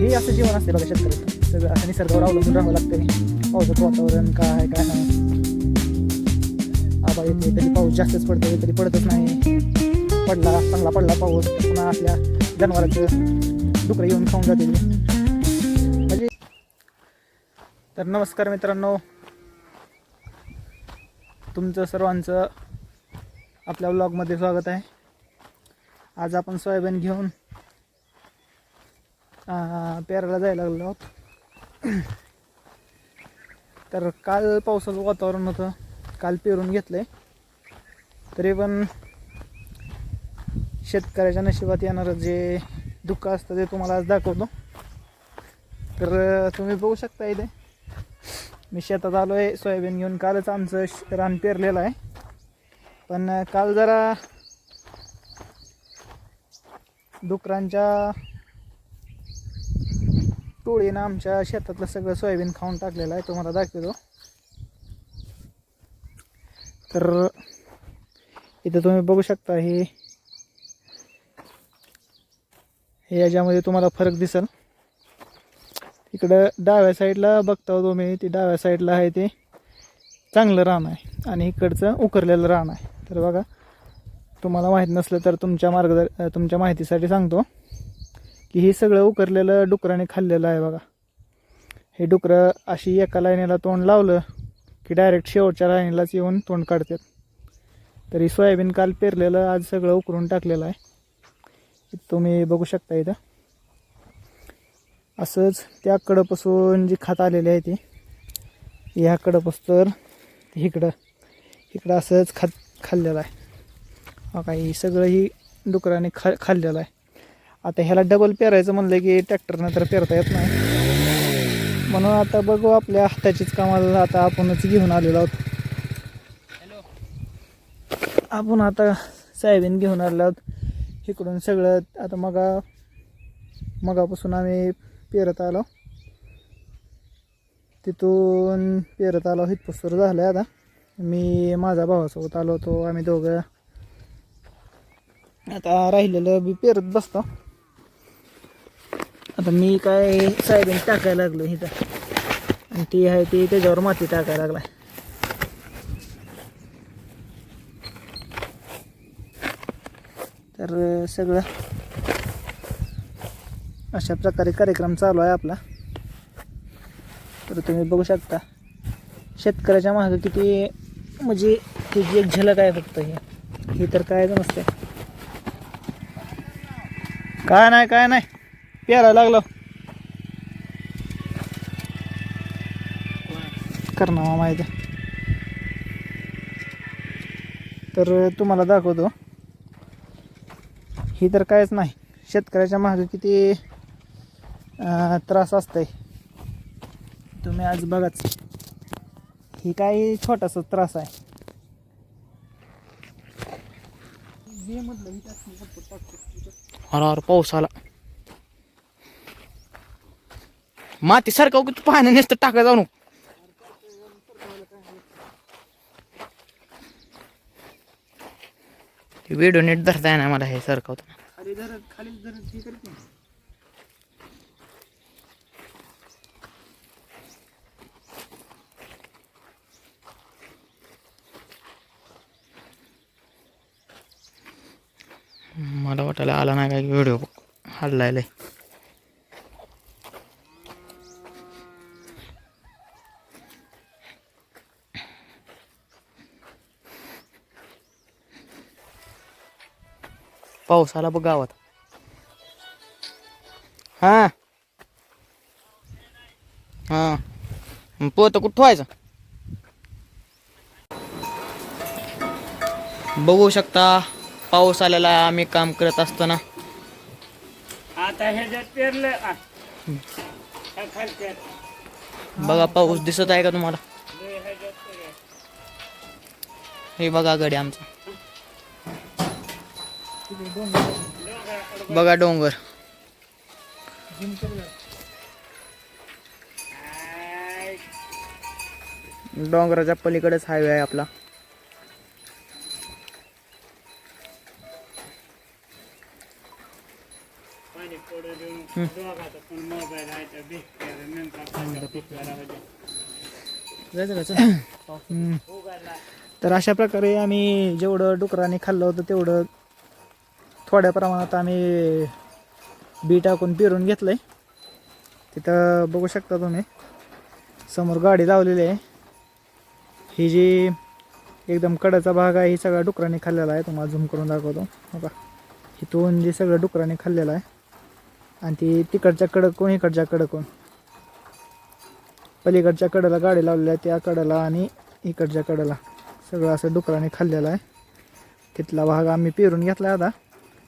हे असं जीवन असते बघा शेतकऱ्याचं. सगळं असं निसर्गावर अवलंबून राहावं लागतं. पावसाचं वातावरण काय आहे काय नाही. आभाळ येते कधी पाऊस जास्तच पडतो कधी पडतच नाही. पडला चांगला पडला पाऊस पुन्हा आपल्या जनावरांचं डुकरं येऊन खाऊन जाते म्हणजे. तर नमस्कार मित्रांनो, तुमचं सर्वांचं आपल्या व्लॉगमध्ये स्वागत आहे. आज आपण सोयाबीन घेऊन पेरायला जायला लागलो आहोत. तर काल पावसाचं वातावरण होतं, काल पेरून घेतलंय. तरी पण शेतकऱ्याच्या नशिबात येणारं जे दुःख असतं ते तुम्हाला आज दाखवतो. तर तुम्ही बघू शकता इथे मी शेतात आलो आहे सोयाबीन घेऊन. कालच आमचं रान पेरलेलं आहे, पण काल जरा डुकरांच्या टोळीनं आमच्या शेतातलं सगळं सोयाबीन खाऊन टाकलेलं आहे. तुम्हाला दाखवतो. तर इथं तुम्ही बघू शकता हे याच्यामध्ये तुम्हाला फरक दिसेल. इकडं डाव्या साईडला बघता तुम्ही, ती डाव्या साईडला आहे ते चांगलं रान आहे आणि इकडचं उकरलेलं रान आहे. तर बघा, तुम्हाला माहीत नसलं तर तुमच्या माहितीसाठी सांगतो की हे सगळं उकरलेलं डुकराने खाल्लेलं आहे. बघा, हे डुकरं अशी एका लाईनीला तोंड लावलं की डायरेक्ट शेवटच्या लाईनीलाच येऊन तोंड काढतात. तरी सोयाबीन काल पेरलेलं आज सगळं उकरून टाकलेलं आहे. तुम्ही बघू शकता इथं असंच त्या कडेपासून जी खात आलेली आहे ती ह्या कडेपासून तर इकडं असंच खाल्लेलं आहे. बघा, ही सगळं ही डुकराने खाल्लेलं आहे. आता ह्याला डबल पेरायचं म्हणलं की ट्रॅक्टरनं तर पेरता येत नाही, म्हणून आता बघू आपल्या हाताचीच कामाला आता आपणच घेऊन आलेलो आहोत. आपण आता सोयाबीन घेऊन आलेलो आहोत. इकडून सगळं आता मगापासून आम्ही पेरत आलो, तिथून पेरत आलो इथपासून झालं आहे. आता मी माझा भावासोबत आलो होतो, आम्ही दोघं आता राहिलेलं बी पेरत बसतो. आता मी काय सोयाबीन टाकायला लागलो इथं, आणि ती आहे ती त्याच्यावर माती टाकायला लागलाय. तर सगळं अशा प्रकारे कार्यक्रम चालू आहे आपला. तर तुम्ही बघू शकता शेतकऱ्याच्या मागं किती म्हणजे त्याची एक झलक आहे फक्त. ही तर काय नसते. काय नाही पेरायला लागलो करणार मामा इथं. तर तुम्हाला दाखवतो, ही तर कायच नाही. शेतकऱ्याच्या मागं किती त्रास असतंय तुम्ही आज बघाच. ही काही छोटासा त्रास आहे. अरे पाऊस आला, माती सारखं तू पाहण्या नसतं टाका जाऊ. व्हिडिओ नीट धरता येणार मला हे सरकवताना. मला वाटायला आला नाही काय व्हिडिओ हल्लाय. पाऊस आला बघ गावात. हां पोतं कुठं ठेवायचं बघू शकता. पाऊस आलेला आम्ही काम करत असताना आता ह्याच्यात पेरलं बघा पाऊस दिसत आहे का तुम्हाला? हे बघा गडी आमचा, बघा डोंगर. डोंगराच्या पलीकडेच हायवे आहे आपला. पाणी पडून मोबाईल आहे तर भेटते नंतर पिकला जायचं का चल? उघडला तर अशा प्रकारे आम्ही जेवढं डुकराने खाल्लं होतं तेवढं थोड्या प्रमाणात आम्ही बी टाकून पेरून घेतलंय. तिथं बघू शकता तुम्ही समोर गाडी लावलेली आहे. ही जी एकदम कडाचा भाग आहे ही सगळा डुकराने खाल्लेला आहे. तुम्हाला झूम करून दाखवतो बघा. इथून जे सगळं डुकराने खाल्लेलं आहे आणि ती तिकडच्या कडकून इकडच्या कडकून पलीकडच्या कडेला गाडी लावलेली आहे त्या कडेला आणि इकडच्या कडेला सगळं असं डुकराने खाल्लेलं आहे. तिथला भाग आम्ही पेरून घेतला आता.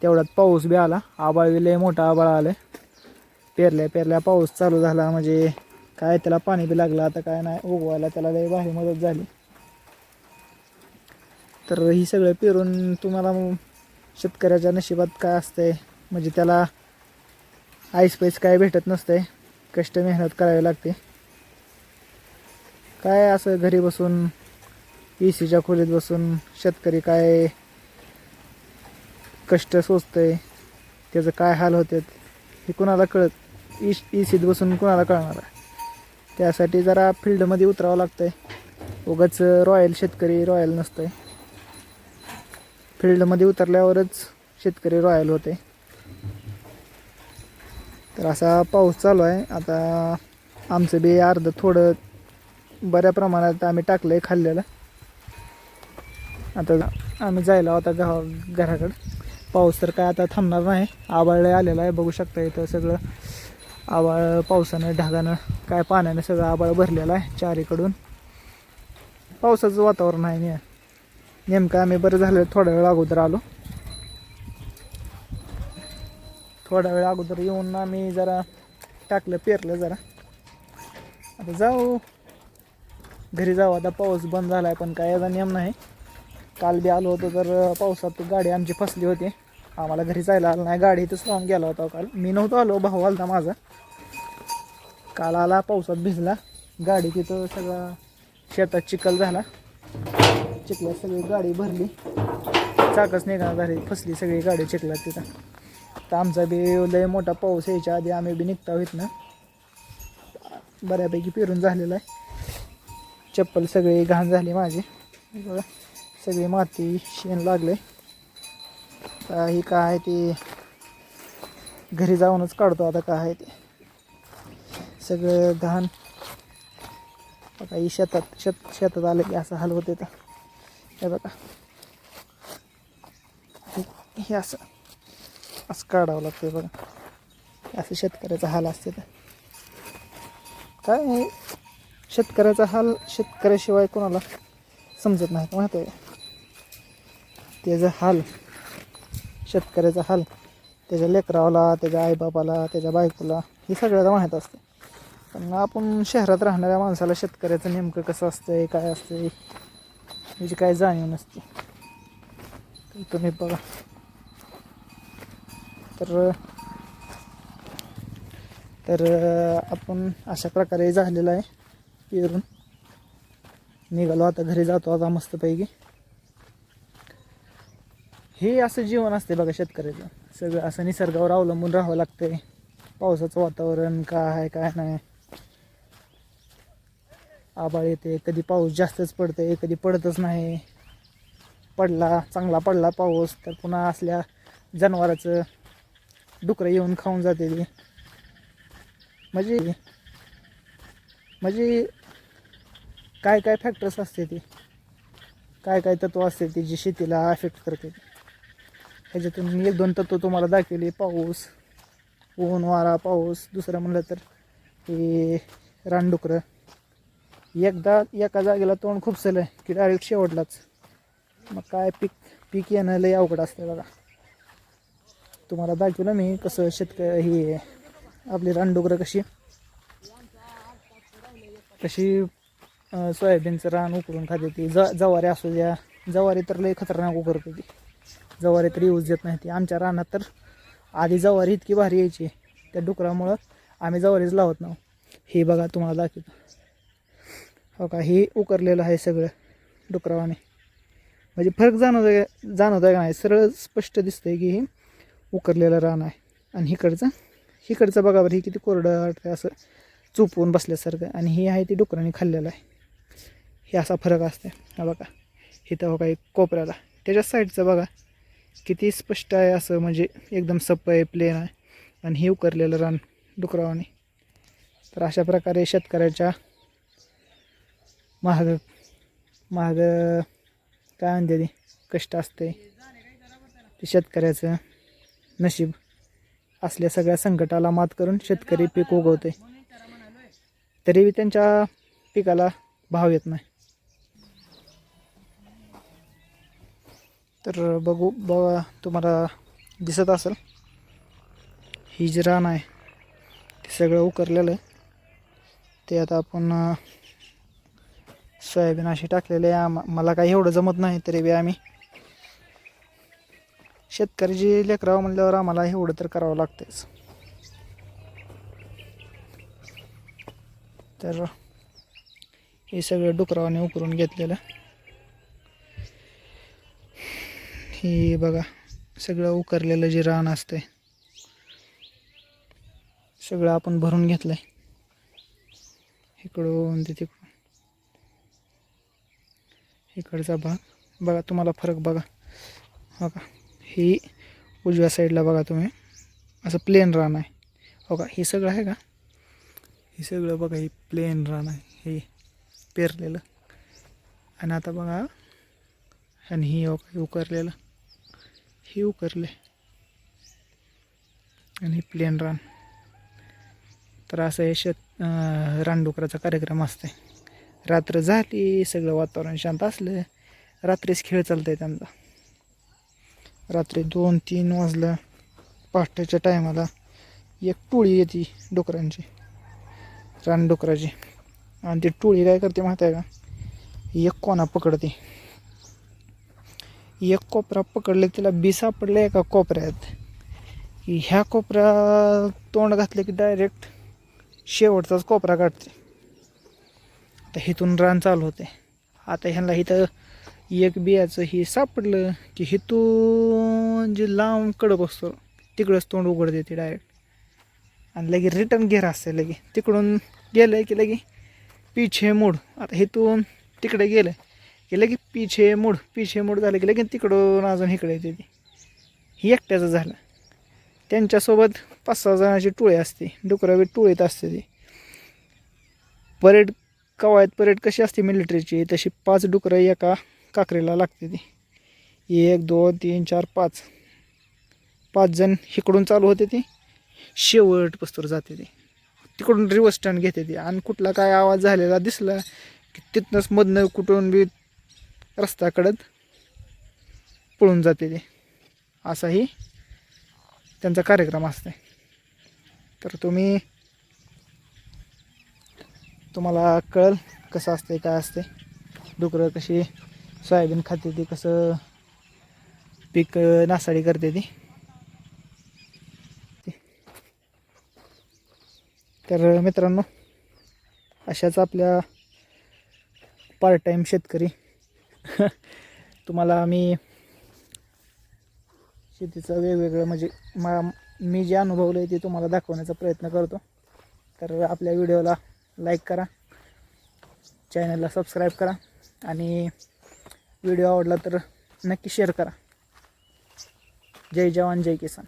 तेवढ्यात पाऊस बी आला. आबाळ बी लय मोठा आबाळ आलं. पेरल्या पाऊस चालू झाला म्हणजे काय त्याला पाणी बी लागलं. आता काय नाही उगवायला त्याला लय भारी मदत झाली. तर ही सगळं पेरून तुम्हाला शेतकऱ्याच्या नशिबात काय असतंय म्हणजे त्याला आईस पैस काय भेटत नसतंय. कष्ट मेहनत करावी लागते. काय असं घरी बसून ECच्या खोलीत बसून शेतकरी काय कष्ट सोचतंय त्याचं काय हाल होतात हे कुणाला कळत. ECत बसून कुणाला कळणार आहे. त्यासाठी जरा फील्डमध्ये उतरावं लागतंय. उगाच रॉयल शेतकरी रॉयल नसतंय. फील्डमध्ये उतरल्यावरच शेतकरी रॉयल होते. तर असा पाऊस चालू आहे. आता आमचं बी अर्ध थोडं बऱ्या प्रमाणात आम्ही टाकलं आहे खाल्लेलं. आता आम्ही जायला होता घराकडं. पाऊस तर काय आता थांबणार नाही. आभाळ आलेला आहे बघू शकता. इथं सगळं आभाळ पावसानं ढगानं काय पाण्यानं सगळं आभाळ भरलेलं आहे चारीकडून. पावसाचं वातावरण आहे. नेमकं आम्ही बरं झालं थोडा वेळ अगोदर आलो. थोडा वेळ अगोदर येऊन आम्ही जरा टाकलं पेरलं जरा. आता जाऊ घरी जाऊ. आता पाऊस बंद झाला आहे पण काय याचा नियम नाही. काल बी आलो होतो तर पावसात गाडी आमची फसली होती. आम्हाला घरी जायला आलं नाही. गाडी इथंच लावून गेला होता काल. मी नव्हतो आलो भाऊ आलता माझा. काल आला पावसात भिजला. गाडी तिथं सगळा शेतात चिखल झाला. चिखलात सगळी गाडी भरली. चाकच निघाला झाली. फसली सगळी गाडी चिखलात तिथं. तर आमचा बी लय मोठा पाऊस यायच्या आधी आम्ही बी निघता होत ना बऱ्यापैकी पेरून झालेला आहे. चप्पल सगळी घाण झाली माझी बघा. सगळी माती शेण लागले. ही काय आहे ती घरी जाऊनच काढतो आता काय आहे ते सगळं घाण बघा. ही शेतात आलं की असं हाल होते. तर हे बघा हे असं काढावं लागतं बघा. असं शेतकऱ्याचा हाल असते. तर काय शेतकऱ्याचा हाल शेतकऱ्याशिवाय कोणाला समजत नाही. माहिती आहे त्याचा हाल शेतकऱ्याचा हाल त्याच्या लेकराला त्याच्या आईबापाला त्याच्या बायकोला हे सगळ्याला माहीत असते. पण आपण शहरात राहणाऱ्या माणसाला शेतकऱ्याचं नेमकं कसं असतंय काय असतंय याची काय जाणीव नसते. तुम्ही बघा. तर आपण अशा प्रकारे झालेलं आहे पेरून निघालो. आता घरी जातो आता मस्तपैकी. हे असं जीवन असते बघा शेतकऱ्याचं. सगळं असं निसर्गावर अवलंबून राहावं लागतंय. पावसाचं वातावरण काय आहे काय नाही. आभाळ येते कधी पाऊस जास्तच पडते कधी पडतच नाही. चांगला पडला पाऊस तर पुन्हा असल्या जनावराचं डुकरं येऊन खाऊन जाते. म्हणजे काय फॅक्टर्स असते ती काय तत्व असते ती जी शेतीला अफेक्ट करते. ह्याच्यातून मी 1-2 तत्व तुम्हाला दाखवले. पाऊस ऊन वारा पाऊस. दुसरं म्हणलं तर हे रानडुकरं. एकदा एका जागेला तोंड खुपसलं की डायरेक्ट शेवटलाच मग काय पीक येणं लय अवघड असतं बघा. तुम्हाला दाखवलं मी कसं ही आपली रानडुकरं कशी सोयाबीनचं रान उकरून खाते ती. जवारी असू द्या. जवारी तर लय खतरनाक उकरते ती. जवारी तर यूज देत नाही ती. आमच्या रानात तर आधी जवारी इतकी भारी यायची त्या डुकरामुळं आम्ही जवारीच लावत नाव. हे बघा तुम्हाला दाखवतो हो का. हे उकरलेलं आहे सगळं डुकरावाने. म्हणजे फरक जाणवत आहे का नाही. सरळ स्पष्ट दिसतंय की हे उकरलेलं रान आहे आणि इकडचं इकडचं बघा बरं, ही किती कोरडं असं चुपवून बसल्यासारखं, आणि ही आहे ती डुकरांनी खाल्लेलं आहे. हे असा फरक असते. हा बघा इथं बघा एक कोपऱ्याला, त्याच्या साईडचं बघा किती स्पष्ट आहे, असं म्हणजे एकदम सप्प आहे, प्लेन आहे, आणि हे उकरलेलं रान डुकरावाने. तर अशा प्रकारे शेतकऱ्याच्या महाग काय म्हणते ते कष्ट असते, ते शेतकऱ्याचं नशीब. असल्या सगळ्या संकटाला मात करून शेतकरी पीक उगवते, तरीही त्यांच्या पिकाला भाव येत नाही. तर बघा तुम्हाला दिसत असेल, ही जी रान आहे ते सगळं उकरलेलं आहे. ते आता आपण सोयाबीन अशी टाकलेले आहे. मला काही एवढं जमत नाही, तरी बी आम्ही शेतकऱ्याची लेकरावं म्हणल्यावर आम्हाला एवढं तर करावं लागतेच. तर हे सगळं डुकरावाने उकरून घेतलेलं. ही बघा सगळं उकरलेलं जे रान असते सगळं आपण भरून घेतलंय, इकडून ते तिकडून. इकडचा भाग बघा, तुम्हाला फरक बघा. बघा ही उजव्या साईडला बघा तुम्ही, असं प्लेन रान आहे. बघा हे सगळं आहे का, हे सगळं बघा, हे प्लेन रान आहे, हे पेरलेलं. आणि आता बघा, आणि ही उकरलेलं, हे उकरले, आणि हे प्लेन रान. तर असं हे रानडुकराचा कार्यक्रम असते. रात्र झाली, सगळं वातावरण शांत असलं, रात्रीच खेळ चालतंय त्यांचा. रात्री 2-3 वाजलं, पहाटेच्या टायमाला एक टोळी येते डुकरांची, रानडुकराची. आणि ती टोळी काय करते माहिती आहे का, एक कोणा पकडते, एक कोपरा पकडले, तिला बी सापडले एका कोपऱ्यात, की ह्या कोपऱ्यात तोंड घातले की डायरेक्ट शेवटचाच कोपरा काढते. आता इथून रान चालू होते. आता ह्यांना इथं एक बियाचं ही सापडलं की इथून जे लांब कडक असतो तिकडंच तोंड उघडते ते डायरेक्ट, आणि लगे रिटर्न घेर असते. लगे तिकडून गेलं की लगे पिछे मूड. आता इथून तिकडे गेलं की लगे पिछे मूड झालं की लगे तिकडून अजून इकडे येते ती. ही एकट्याचं झालं. त्यांच्यासोबत 5-6 जणांची टोळी असते, डुकरावी टोळीत असते ती. परेड परेड कशी असते मिलिटरीची, तशी 5 डुकरं एका काकरीला लागते ती. 1 2 3 4 5 जण इकडून चालू होते ती, शेवट पस्तूर जाते ती, तिकडून रिवर्स टर्न घेते ती. आणि कुठला काय आवाज झालेला दिसला की तिथनंच मधनं कुठून बी रस्त्याकडं पळून जाते ती. असाही त्यांचा कार्यक्रम असते. तर तुम्हाला कळेल कसं असते, काय असते. डुकरं कशी सोयाबीन खाते ती, कसं पीक नासाडी करते ती. तर मित्रांनो, अशाच आपल्या पार्ट टाईम शेतकरी तुम्हाला आम्ही शेतीचं वेगवेगळं म्हणजे मी जे अनुभवलं आहे ते तुम्हाला दाखवण्याचा प्रयत्न करतो. तर आपल्या व्हिडिओला लाईक करा, चॅनलला सबस्क्राईब करा, आणि व्हिडिओ आवडला तर नक्की शेअर करा. जय जवान जय किसान.